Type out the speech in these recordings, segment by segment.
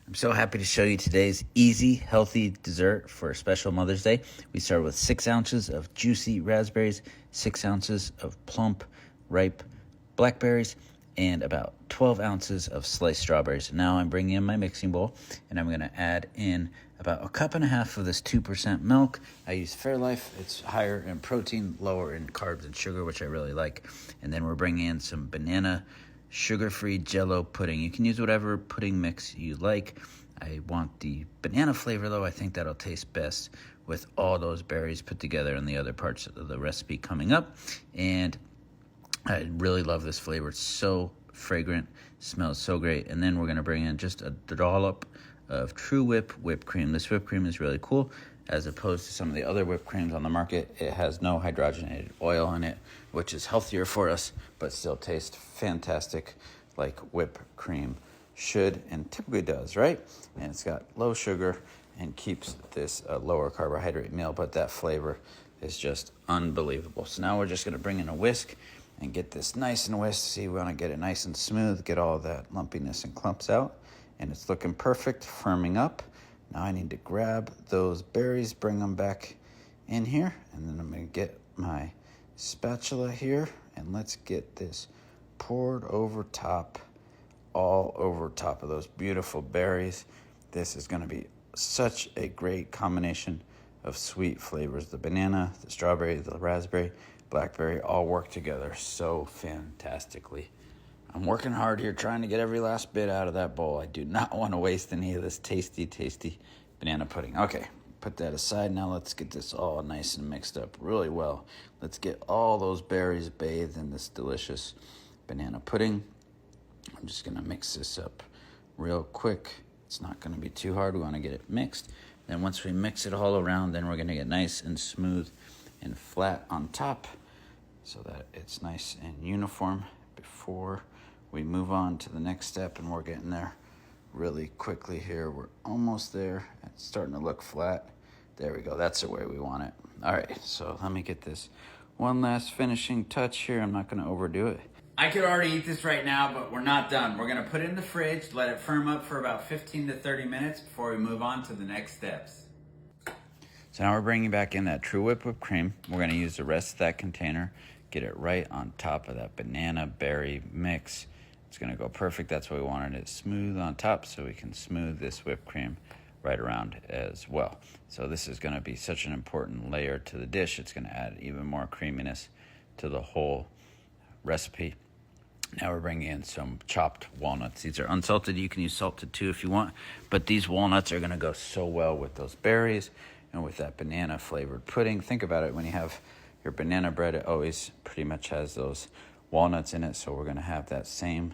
I'm so happy to show you today's easy, healthy dessert for a special Mother's Day. We start with 6 ounces of juicy raspberries, 6 ounces of plump, ripe blackberries, and about 12 ounces of sliced strawberries. Now I'm bringing in my mixing bowl, and I'm going to add in about 1.5 cups of this 2% milk. I use Fairlife. It's higher in protein, lower in carbs and sugar, which I really like. And then we're bringing in some banana sugar-free Jell-O pudding. You can use whatever pudding mix you like. I want the banana flavor, though. I think that'll taste best with all those berries put together and the other parts of the recipe coming up. And I really love this flavor. It's so fragrant, smells so great. And then we're going to bring in just a dollop of True Whip whipped cream. This whipped cream is really cool. As opposed to some of the other whipped creams on the market, it has no hydrogenated oil in it, which is healthier for us, but still tastes fantastic like whipped cream should and typically does, right? And it's got low sugar and keeps this lower carbohydrate meal, but that flavor is just unbelievable. So now we're just gonna bring in a whisk and get this nice and whisked. See, we wanna get it nice and smooth, get all that lumpiness and clumps out. And it's looking perfect, firming up. Now I need to grab those berries, bring them back in here, and then I'm gonna get my spatula here, and let's get this poured over top, all over top of those beautiful berries. This is gonna be such a great combination of sweet flavors. The banana, the strawberry, the raspberry, blackberry all work together so fantastically. I'm working hard here trying to get every last bit out of that bowl. I do not want to waste any of this tasty, tasty banana pudding. Okay, put that aside. Now let's get this all nice and mixed up really well. Let's get all those berries bathed in this delicious banana pudding. I'm just going to mix this up real quick. It's not going to be too hard. We want to get it mixed. Then once we mix it all around, then we're going to get nice and smooth and flat on top so that it's nice and uniform before we move on to the next step, and we're getting there really quickly here. We're almost there. It's starting to look flat. There we go. That's the way we want it. All right, so let me get this one last finishing touch here. I'm not going to overdo it. I could already eat this right now, but we're not done. We're going to put it in the fridge, let it firm up for about 15 to 30 minutes before we move on to the next steps. So now we're bringing back in that True Whip whipped cream. We're going to use the rest of that container, get it right on top of that banana berry mix. It's going to go perfect. That's why we wanted it smooth on top, so we can smooth this whipped cream right around as well. So this is going to be such an important layer to the dish. It's going to add even more creaminess to the whole recipe. Now we're bringing in some chopped walnuts. These are unsalted. You can use salted too if you want, but these walnuts are going to go so well with those berries and with that banana flavored pudding. Think about it, when you have your banana bread, it always pretty much has those walnuts in it, so we're going to have that same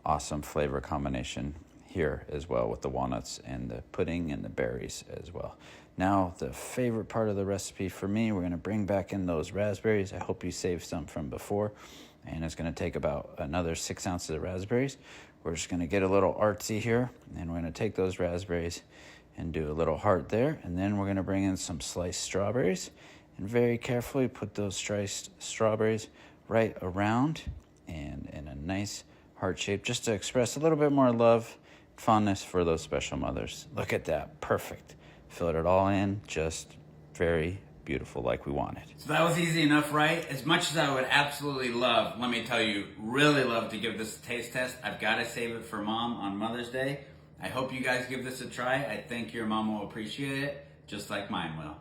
awesome flavor combination here as well with the walnuts and the pudding and the berries as well. Now the favorite part of the recipe for me, we're going to bring back in those raspberries. I hope you saved some from before, and it's going to take about another 6 ounces of raspberries. We're just going to get a little artsy here, and we're going to take those raspberries and do a little heart there, and then we're going to bring in some sliced strawberries and very carefully put those sliced strawberries right around and in a nice heart shape, just to express a little bit more love, fondness for those special mothers. Look at that, perfect. Filled it all in, just very beautiful like we wanted. So that was easy enough, right? As much as I would absolutely love, let me tell you, really love to give this a taste test, I've got to save it for Mom on Mother's Day. I hope you guys give this a try. I think your mom will appreciate it, just like mine will.